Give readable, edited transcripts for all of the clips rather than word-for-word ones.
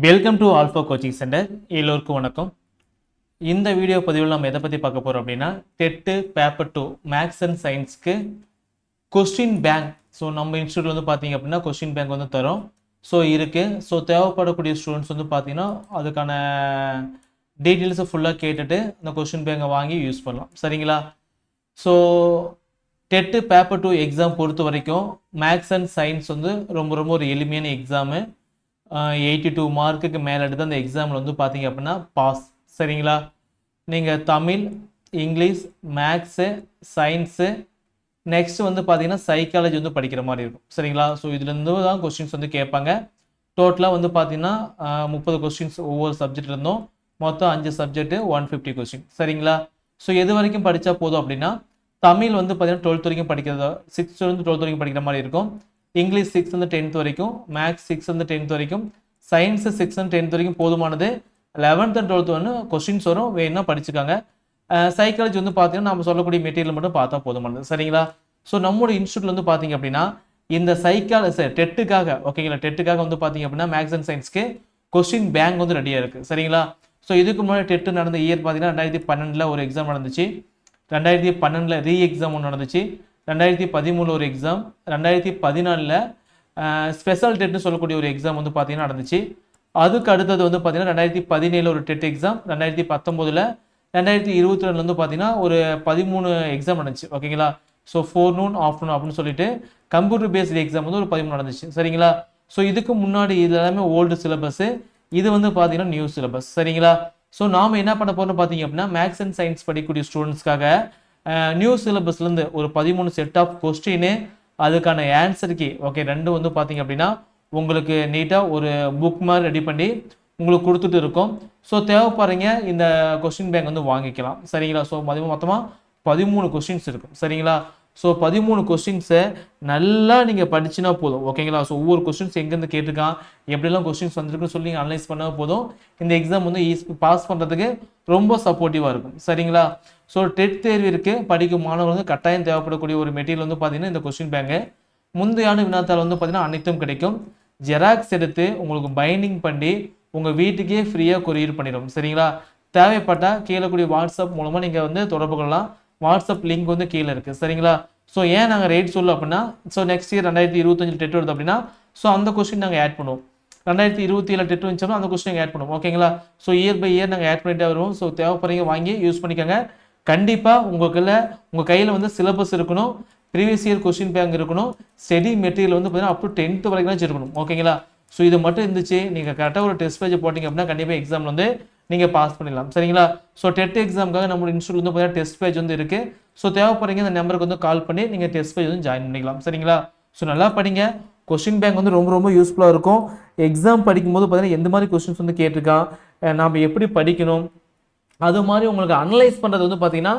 Welcome to alpha coaching centre. எல்லோருக்கும் வணக்கம். இந்த வீடியோ பதிவில் நம்ம எதை பற்றி பார்க்க போகிறோம் அப்படின்னா, டெட்டு பேப்பர் 2 மேக்ஸ் அண்ட் சயின்ஸ்க்கு கொஸ்டின் பேங்க். ஸோ நம்ம இன்ஸ்டியூட்டில் வந்து பார்த்தீங்க அப்படின்னா கொஸ்டின் பேங்க் வந்து தரோம். ஸோ இருக்குது. ஸோ தேவைப்படக்கூடிய ஸ்டூடெண்ட்ஸ் வந்து பார்த்தீங்கன்னா அதுக்கான டீட்டெயில்ஸை ஃபுல்லாக கேட்டுட்டு அந்த கொஸ்டின் பேங்கை வாங்கி யூஸ் பண்ணலாம். சரிங்களா? ஸோ டெட்டு பேப்பர் 2 எக்ஸாம் பொறுத்த வரைக்கும் மேக்ஸ் அண்ட் சயின்ஸ் வந்து ரொம்ப ஒரு எளிமையான எக்ஸாமு. 82 மார்க்குக்கு மேலே எடுத்து அந்த எக்ஸாமில் வந்து பார்த்தீங்க அப்படின்னா பாஸ். சரிங்களா? நீங்கள் Tamil, English, maths, science, next வந்து பார்த்தீங்கன்னா சைக்காலஜி வந்து படிக்கிற மாதிரி இருக்கும். சரிங்களா? ஸோ இதுலேருந்து தான் கொஸ்டின்ஸ் வந்து கேட்பாங்க. டோட்டலாக வந்து பார்த்தீங்கன்னா 30 கொஸ்டின்ஸ் ஒவ்வொரு சப்ஜெக்ட் இருந்தோம். மொத்தம் 5 சப்ஜெக்ட்டு 150 கொஸ்டின். சரிங்களா? ஸோ எது வரைக்கும் படித்தா போதும் அப்படின்னா, தமிழ் வந்து பார்த்தீங்கன்னா 12th வரைக்கும் படிக்கிறதா, 6th to 12th வரைக்கும் படிக்கிற மாதிரி இருக்கும். இங்கிலீஷ் 6th to 10th வரைக்கும், மேக்ஸ் 6th to 10th வரைக்கும், சயின்ஸு 6th to 10th வரைக்கும் போதுமானது. 11th and 12th வந்து கொஸ்டின்ஸ் வரும், வேணும்னா படிச்சுக்காங்க. சைக்காலஜி வந்து பார்த்தீங்கன்னா நம்ம சொல்லக்கூடிய மெட்டீரியல் மட்டும் பார்த்தா போதுமானது. சரிங்களா? ஸோ நம்மளோட இன்ஸ்டியூட்டில் வந்து பார்த்தீங்க அப்படின்னா இந்த சைக்காலஜி டெட்டுக்காக, ஓகேங்களா, டெட்டுக்காக வந்து பார்த்தீங்க அப்படின்னா மேக்ஸ் அண்ட் சயின்ஸ்க்கு கொஸ்டின் பேங்க் வந்து ரெடியாக இருக்குது. சரிங்களா? ஸோ இதுக்கு முன்னாடி டெட்டு நடந்த இயர் பார்த்தீங்கன்னா 2012 ஒரு எக்ஸாம் நடந்துச்சு, 2012 ரீ எக்ஸாம் ஒன்று நடந்துச்சு, 2013 ஒரு எக்ஸாம், 2014 ஸ்பெஷல் டெட்னு சொல்லக்கூடிய ஒரு எக்ஸாம் வந்து பார்த்தீங்கன்னா நடந்துச்சு. அதுக்கு அடுத்தது வந்து பார்த்தீங்கன்னா 2017 ஒரு டெட் எக்ஸாம், 2019 2022 வந்து பார்த்தீங்கன்னா ஒரு 13 எக்ஸாம் நடந்துச்சு. ஓகேங்களா? ஸோ ஃபோர்நூன் ஆஃப்டர்நூன் அப்படின்னு சொல்லிட்டு கம்ப்யூட்டர் பேஸ்டு எக்ஸாம் வந்து ஒரு 13 நடந்துச்சு. சரிங்களா? ஸோ இதுக்கு முன்னாடி இது எல்லாமே ஓல்டு சிலபஸ், இது வந்து பார்த்தீங்கன்னா நியூ சிலபஸ். சரிங்களா? ஸோ நாம் என்ன பண்ண போகிறோம்னு பார்த்தீங்க அப்படின்னா மேக்ஸ் அண்ட் சயின்ஸ் படிக்கக்கூடிய ஸ்டூடெண்ட்ஸ்க்காக நியூ சிலபஸ்லேருந்து ஒரு 13 செட் ஆஃப் கொஸ்டின், அதுக்கான ஆன்சர் கீ, ஓகே, ரெண்டும் வந்து பார்த்தீங்க அப்படின்னா உங்களுக்கு நீட்டாக ஒரு புக் மாதிரி ரெடி பண்ணி உங்களுக்கு கொடுத்துட்டு இருக்கோம். ஸோ தேவைப்படுறீங்க இந்த கொஸ்டின் பேங்க் வந்து வாங்கிக்கலாம். சரிங்களா? ஸோ மொத்தமாக 13 கொஸ்டின்ஸ் இருக்கும். சரிங்களா? ஸோ 13 கொஸ்டின்ஸை நல்லா நீங்கள் படிச்சுனா போதும். ஓகேங்களா? ஸோ ஒவ்வொரு கொஸ்டின்ஸ் எங்கேருந்து கேட்டிருக்கான், எப்படிலாம் கொஸ்டின்ஸ் வந்திருக்குன்னு சொல்லி நீங்கள் அனலைஸ் பண்ணால் போதும். இந்த எக்ஸாம் வந்து பாஸ் பண்ணுறதுக்கு ரொம்ப சப்போர்ட்டிவாக இருக்கும். சரிங்களா? ஸோ டெட் தேர்விற்கு படிக்கும் மாணவர்களுக்கு கட்டாயம் தேவைப்படக்கூடிய ஒரு மெட்டீரியல் வந்து பார்த்தீங்கன்னா இந்த கொஸ்டின் பேங்கு. முந்தைய ஆண்டு வினாத்தாள் வந்து பார்த்தீங்கன்னா அனைத்தும் கிடைக்கும். ஜெராக்ஸ் எடுத்து உங்களுக்கு பைண்டிங் பண்ணி உங்கள் வீட்டுக்கே ஃப்ரீயாக கொரியர் பண்ணிடும். சரிங்களா? தேவைப்பட்டால் கீழே கூடிய வாட்ஸ்அப் மூலமாக நீங்கள் வந்து தொடர்பு கொள்ளலாம். வாட்ஸ்அப் லிங்க் வந்து கீழே இருக்குது. சரிங்களா? ஸோ ஏன் நாங்கள் ரேட் சொல்ல அப்படின்னா, ஸோ நெக்ஸ்ட் இயர் 2025 டெட் வருது அப்படின்னா ஸோ அந்த கொஸ்டின் நாங்கள் ஆட் பண்ணுவோம். 2027 டெட் வந்துச்சோம்னா அந்த கொஸ்டின் ஆட் பண்ணுவோம். ஓகேங்களா? ஸோ இயர் பை இயர் நாங்கள் ஆட் பண்ணிட்டே வருவோம். ஸோ தேவைப்படுறீங்க வாங்கி யூஸ் பண்ணிக்கோங்க. கண்டிப்பாக உங்கள் கையில் வந்து சிலபஸ் இருக்கணும், ப்ரீவியஸ் இயர் கொஸ்டின் பேங்க் இருக்கணும், ஸ்டடி மெட்டீரியல் வந்து பார்த்தீங்கன்னா அப் டு 10th வரைக்கும் இருக்கணும். ஓகேங்களா? ஸோ இது மட்டும் இருந்துச்சு, நீங்கள் கரெக்டாக ஒரு டெஸ்ட் பேஜ் போட்டிங்க அப்படின்னா கண்டிப்பாக எக்ஸாம் வந்து நீங்கள் பாஸ் பண்ணிடலாம். சரிங்களா? ஸோ டெட் எக்ஸாமுக்காக நம்மளோட இன்ஸ்டியூட் வந்து பார்த்தீங்கன்னா டெஸ்ட் பேஜ் வந்து இருக்குது. ஸோ தேவைப்படுறீங்க இந்த நம்பருக்கு வந்து கால் பண்ணி நீங்கள் டெஸ்ட் பேஜ் வந்து ஜாயின் பண்ணிக்கலாம். சரிங்களா? ஸோ நல்லா படிங்க. கொஸ்டின் பேங்க் வந்து ரொம்ப யூஸ்ஃபுல்லாக இருக்கும். எக்ஸாம் படிக்கும்போது பார்த்தீங்கன்னா எந்த மாதிரி கொஸ்டின்ஸ் வந்து கேட்டிருக்கான், நாம் எப்படி படிக்கணும், அது மாதிரி உங்களுக்கு அனலைஸ் பண்ணுறது வந்து பார்த்தீங்கன்னா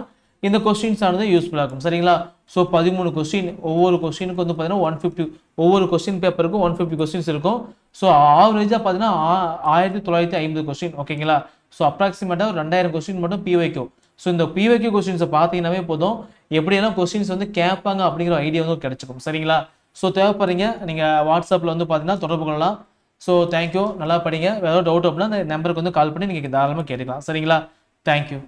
இந்த கொஸ்டின்ஸ் ஆனது யூஸ்ஃபுல்லாக இருக்கும். சரிங்களா? ஸோ 13 கொஸ்டின், ஒவ்வொரு கொஸ்டினுக்கு வந்து பார்த்தீங்கன்னா 150, ஒவ்வொரு கொஸ்டின் பேப்பருக்கும் 150 கொஸ்டின்ஸ் இருக்கும். ஸோ ஆவரேஜாக பார்த்தீங்கன்னா 1950 கொஸ்டின். ஓகேங்களா? ஸோ அப்ராக்சிமேட்டாக ஒரு 2000 கொஸ்டின் மட்டும் பிவைக்கும். ஸோ இந்த பிவைக்கு கொஸ்டின்ஸை பார்த்தீங்கன்னாவே போதும், எப்படியெல்லாம் கொஸ்டின்ஸ் வந்து கேட்பாங்க அப்படிங்கிற ஐடியா வந்து கிடைச்சிக்கும். சரிங்களா? ஸோ தேவைப்படுறீங்க நீங்கள் வாட்ஸ்அப்பில் வந்து பார்த்தீங்கன்னா தொடர்பு கொள்ளலாம். So thank you. நல்லா படிங்க. வேறு டவுட் அப்படின்னா அந்த நம்பருக்கு வந்து கால் பண்ணி நீங்கள் தாராளமாக கேட்டுக்கலாம். சரிங்களா? தேங்க்யூ.